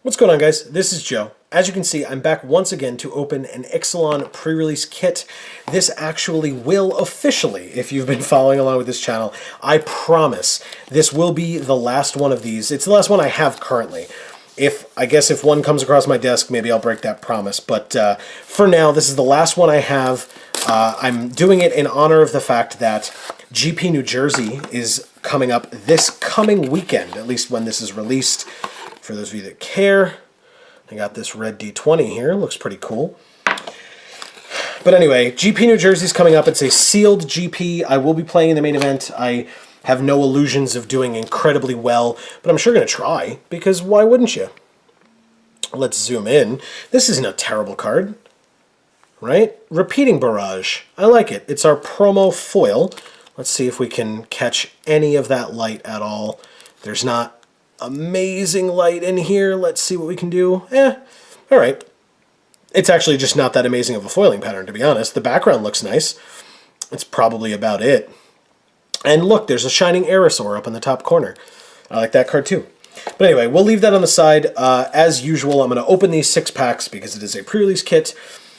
What's going on, guys? This is Joe. As you can see, I'm back once again to open an Ixalan pre-release kit. This actually will officially, if you've been following along with this channel, I promise this will be the last one of these. It's the last one I have currently. I guess if one comes across my desk, maybe I'll break that promise. But for now, this is the last one I have. I'm doing it in honor of the fact that GP New Jersey is coming up this coming weekend, at least when this is released. For those of you that care, I got this red D20 here. Looks pretty cool. But anyway, GP New Jersey's coming up. It's a sealed GP. I will be playing in the main event. I have no illusions of doing incredibly well, but I'm sure going to try, because why wouldn't you? Let's zoom in. This isn't a terrible card, right? Repeating Barrage. I like it. It's our promo foil. Let's see if we can catch any of that light at all. There's not amazing light in here. Let's see what we can do. All right. It's actually just not that amazing of a foiling pattern, to be honest. The background looks nice. It's probably about it. And look, there's a shining Aerosaur up in the top corner. I like that card too. But anyway, we'll leave that on the side. As usual, I'm going to open these 6 packs because it is a pre-release kit.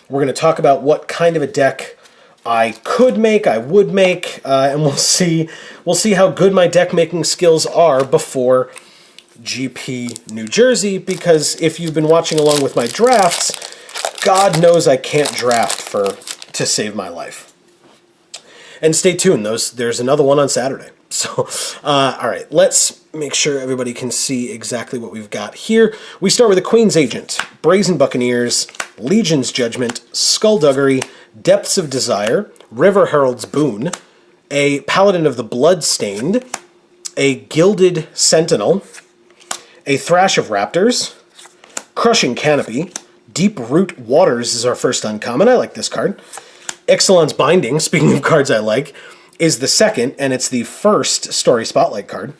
We're going to talk about what kind of a deck I could make, I would make, and we'll see how good my deck making skills are before GP New Jersey, because if you've been watching along with my drafts, God knows I can't draft to save my life. And stay tuned, there's another one on Saturday. So, all right, let's make sure everybody can see exactly what we've got here. We start with the Queen's Agent, Brazen Buccaneers, Legion's Judgment, Skullduggery, Depths of Desire, River Herald's Boon, a Paladin of the Bloodstained, a Gilded Sentinel, a Thrash of Raptors, Crushing Canopy, Deep Root Waters is our first uncommon. I like this card. Ixalan's Binding, speaking of cards I like, is the second, and it's the first Story Spotlight card.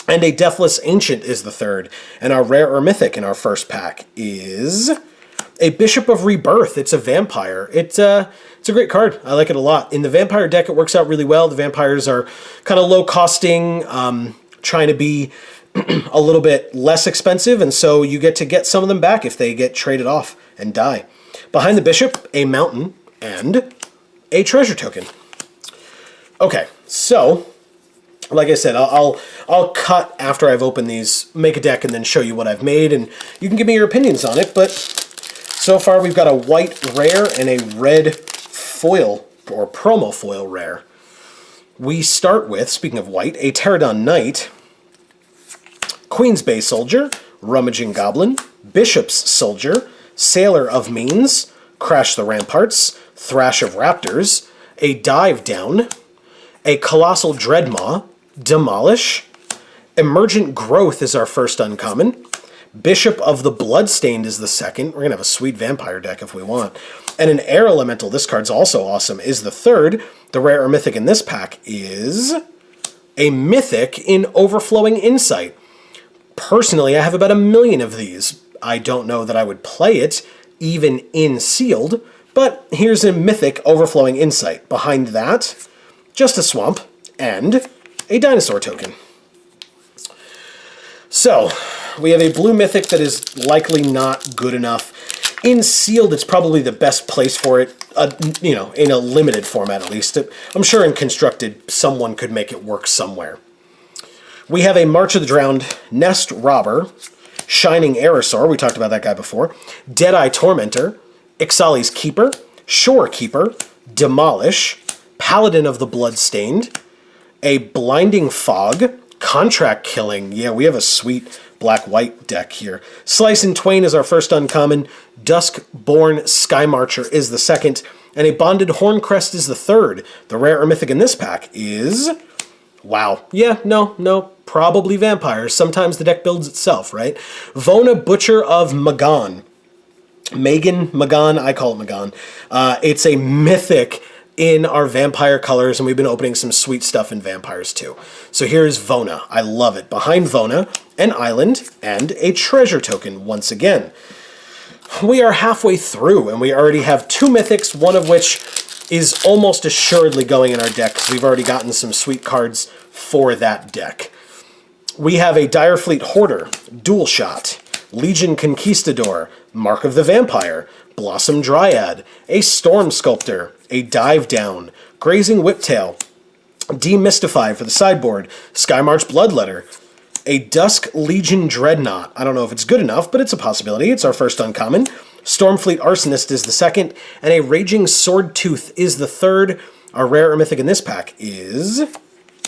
And a Deathless Ancient is the third. And our rare or mythic in our first pack is a Bishop of Rebirth. It's a vampire. It's a great card. I like it a lot. In the vampire deck, it works out really well. The vampires are kind of low-costing, trying to be a little bit less expensive, and so you get some of them back if they get traded off and die. Behind the Bishop, a Mountain, and a Treasure Token. Okay, so like I said, I'll cut after I've opened these, make a deck, and then show you what I've made, and you can give me your opinions on it. But so far we've got a white rare and a red foil, or promo foil rare. We start with, speaking of white, a Pterodon Knight, Queen's Bay Soldier, Rummaging Goblin, Bishop's Soldier, Sailor of Means, Crash the Ramparts, Thrash of Raptors, a Dive Down, a Colossal Dreadmaw, Demolish, Emergent Growth is our first uncommon, Bishop of the Bloodstained is the second. We're going to have a sweet vampire deck if we want. And an Air Elemental, this card's also awesome, is the third. The rare or mythic in this pack is a Mythic in Overflowing Insight. Personally, I have about 1 million of these. I don't know that I would play it, even in sealed, but here's a Mythic Overflowing Insight. Behind that, just a Swamp and a Dinosaur token. So, we have a blue Mythic that is likely not good enough. In sealed, it's probably the best place for it, in a limited format at least. I'm sure in constructed, someone could make it work somewhere. We have a March of the Drowned, Nest Robber, Shining Aerosaur, we talked about that guy before, Deadeye Tormentor, Ixali's Keeper, Shore Keeper, Demolish, Paladin of the Bloodstained, a Blinding Fog, Contract Killing, yeah, we have a sweet black-white deck here. Slice in Twain is our first uncommon, Duskborn Skymarcher is the second, and a Bonded Horncrest is the third. The rare or mythic in this pack is... wow. Yeah, no, probably vampires. Sometimes the deck builds itself, right? Vona, Butcher of Magan. Magan, I call it Magan. It's a mythic in our vampire colors, and we've been opening some sweet stuff in vampires too. So here's Vona. I love it. Behind Vona, an island and a treasure token once again. We are halfway through, and we already have 2 mythics, one of which is almost assuredly going in our deck because we've already gotten some sweet cards for that deck. We have a Direfleet Hoarder, Dual Shot, Legion Conquistador, Mark of the Vampire, Blossom Dryad, a Storm Sculptor, a Dive Down, Grazing Whiptail, Demystify for the sideboard, Skymarch Bloodletter, a Dusk Legion Dreadnought. I don't know if it's good enough, but it's a possibility. It's our first uncommon. Stormfleet Arsonist is the second, and a Raging Swordtooth is the third. Our rare or mythic in this pack is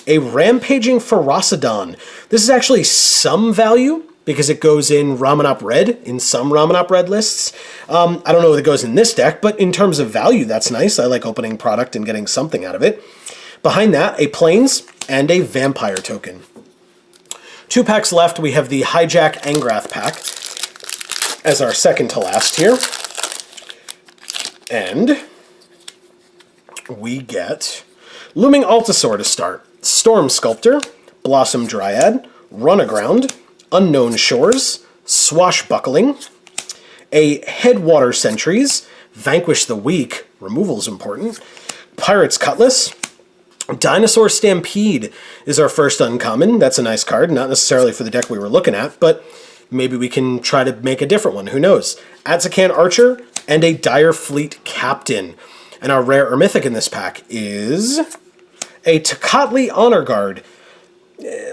a Rampaging Ferocidon. This is actually some value, because it goes in Ramanop Red, in some Ramanop Red lists. I don't know if it goes in this deck, but in terms of value, that's nice. I like opening product and getting something out of it. Behind that, a Plains and a Vampire token. 2 packs left. We have the Hijack Angrath pack as our second to last here. And we get Looming Altasaur to start. Storm Sculptor, Blossom Dryad, Run Aground, Unknown Shores, Swashbuckling, a Headwater Sentries, Vanquish the Weak, removal's important, Pirate's Cutlass, Dinosaur Stampede is our first uncommon. That's a nice card, not necessarily for the deck we were looking at, but maybe we can try to make a different one, who knows. Atsakan Archer, and a Dire Fleet Captain. And our rare or mythic in this pack is a Tocatli Honor Guard.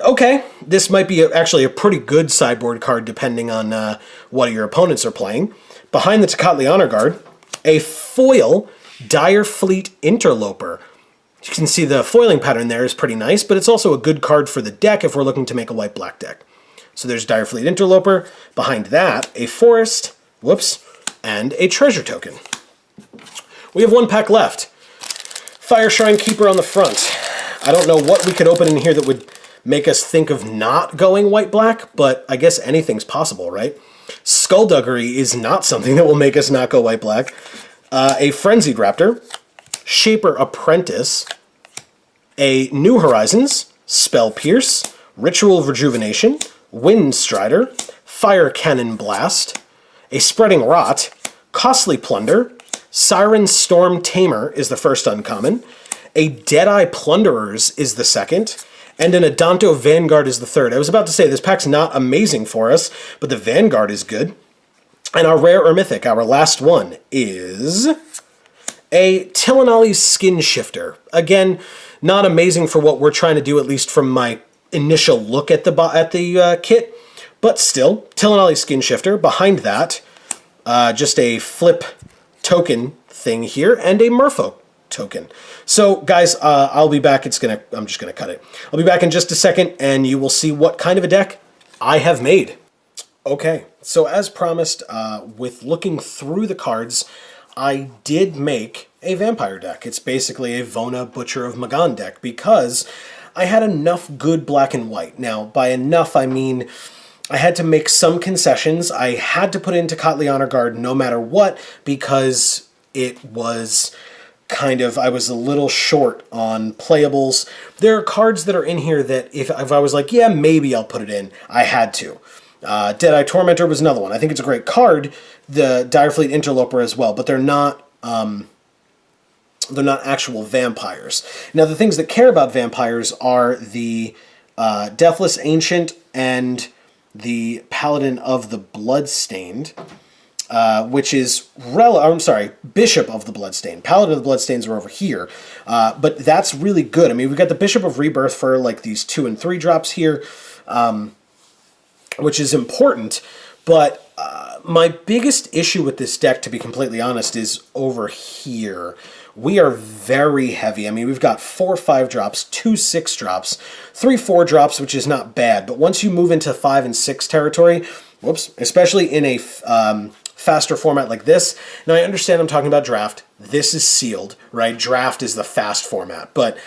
Okay, this might be actually a pretty good sideboard card depending on what your opponents are playing. Behind the Tocatli Honor Guard, a foil Dire Fleet Interloper. You can see the foiling pattern there is pretty nice, but it's also a good card for the deck if we're looking to make a white-black deck. So there's Dire Fleet Interloper. Behind that, a Forest, and a Treasure token. We have 1 pack left. Fire Shrine Keeper on the front. I don't know what we could open in here that would make us think of not going white-black, but I guess anything's possible, right? Skullduggery is not something that will make us not go white-black. A Frenzied Raptor, Shaper Apprentice, a New Horizons, Spell Pierce, Ritual Rejuvenation, Wind Strider, Fire Cannon Blast, a Spreading Rot, Costly Plunder, Siren Storm Tamer is the first uncommon, a Deadeye Plunderers is the second, and an Adanto Vanguard is the third. I was about to say, this pack's not amazing for us, but the Vanguard is good. And our rare or mythic, our last one, is a Tillinolly's Skin Shifter. Again, not amazing for what we're trying to do, at least from my initial look at the kit, but still, Tillinolly's Skin Shifter. Behind that, just a flip token thing here, and a Merfolk token. So, guys, I'll be back. I'm just gonna cut it. I'll be back in just a second, and you will see what kind of a deck I have made. Okay, so as promised, with looking through the cards, I did make a vampire deck. It's basically a Vona Butcher of Magan deck, because I had enough good black and white. Now, by enough, I mean I had to make some concessions. I had to put in Tocatli Honor Guard no matter what, because it was kind of, I was a little short on playables. There are cards that are in here that if I was like, yeah, maybe I'll put it in, I had to. Deadeye Tormentor was another one. I think it's a great card. The Dire Fleet Interloper as well, but they're not actual vampires. Now, the things that care about vampires are the Deathless Ancient and the Paladin of the Bloodstained, which is Bishop of the Bloodstained. Paladin of the Bloodstains are over here, but that's really good. I mean, we've got the Bishop of Rebirth for like these 2 and 3 drops here, which is important, but my biggest issue with this deck, to be completely honest, is over here. We are very heavy. I mean, we've got 4 5 drops, 2 6 drops, 3 4 drops, which is not bad, but once you move into 5 and 6 territory, especially in a faster format like this. Now, I understand I'm talking about draft. This is sealed, right? Draft is the fast format, but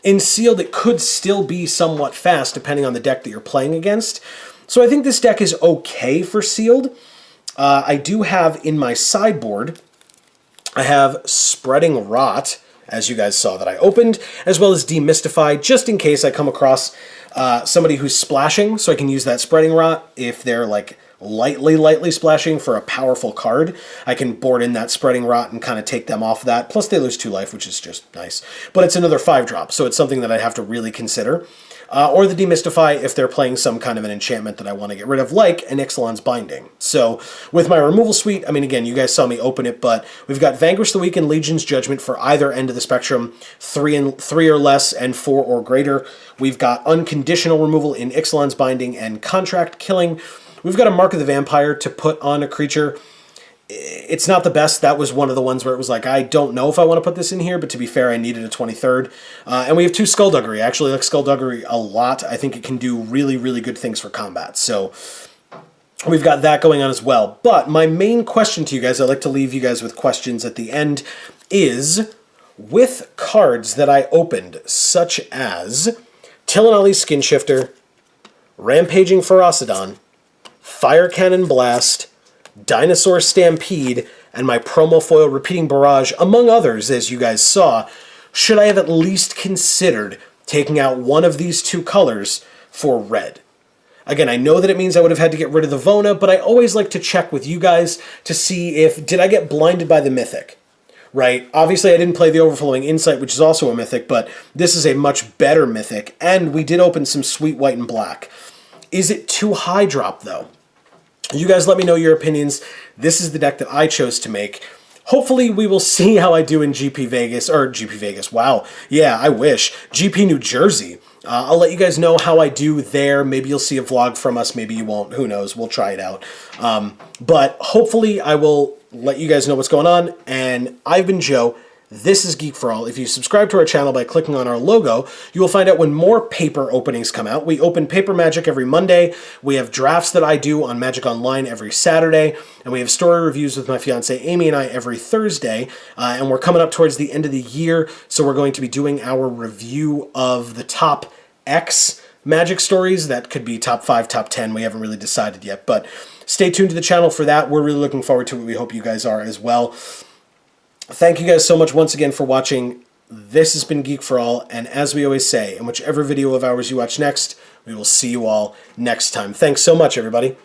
in sealed, it could still be somewhat fast depending on the deck that you're playing against. So I think this deck is okay for sealed. I do have in my sideboard, I have Spreading Rot, as you guys saw that I opened, as well as Demystify, just in case I come across somebody who's splashing, so I can use that Spreading Rot. If they're like lightly splashing for a powerful card, I can board in that Spreading Rot and kind of take them off that. Plus they lose 2 life, which is just nice. But it's another 5 drop, so it's something that I have to really consider. or the Demystify if they're playing some kind of an enchantment that I want to get rid of, like an Ixalan's Binding. So with my removal suite, I mean, again, you guys saw me open it, but we've got Vanquish the Weak and Legion's Judgment for either end of the spectrum, 3 or less and 4 or greater. We've got unconditional removal in Ixalan's Binding and Contract Killing. We've got a Mark of the Vampire to put on a creature. It's not the best. That was one of the ones where it was like, I don't know if I want to put this in here, but to be fair, I needed a 23rd. And we have 2 Skullduggery. I actually like Skullduggery a lot. I think it can do really, really good things for combat. So we've got that going on as well. But my main question to you guys, I like to leave you guys with questions at the end, is with cards that I opened, such as Tillinelli's Skin Shifter, Rampaging Ferocidon, Fire Cannon Blast, Dinosaur Stampede, and my promo foil Repeating Barrage, among others, as you guys saw, should I have at least considered taking out one of these 2 colors for red? Again, I know that it means I would have had to get rid of the Vona, but I always like to check with you guys to see if, did I get blinded by the Mythic? Right? Obviously, I didn't play the Overflowing Insight, which is also a Mythic, but this is a much better Mythic, and we did open some sweet white and black. Is it too high drop, though? You guys let me know your opinions. This is the deck that I chose to make. Hopefully we will see how I do in GP Vegas, wow, yeah, I wish. GP New Jersey. I'll let you guys know how I do there. Maybe you'll see a vlog from us, maybe you won't, who knows, we'll try it out. But hopefully I will let you guys know what's going on, and I've been Joe. This is Geek for All. If you subscribe to our channel by clicking on our logo, you will find out when more paper openings come out. We open Paper Magic every Monday. We have drafts that I do on Magic Online every Saturday. And we have story reviews with my fiance Amy and I every Thursday. And we're coming up towards the end of the year, so we're going to be doing our review of the top X Magic stories. That could be top 5, top 10. We haven't really decided yet. But stay tuned to the channel for that. We're really looking forward to it. We hope you guys are as well. Thank you guys so much once again for watching. This has been Geek for All, and as we always say, in whichever video of ours you watch next, we will see you all next time. Thanks so much, everybody.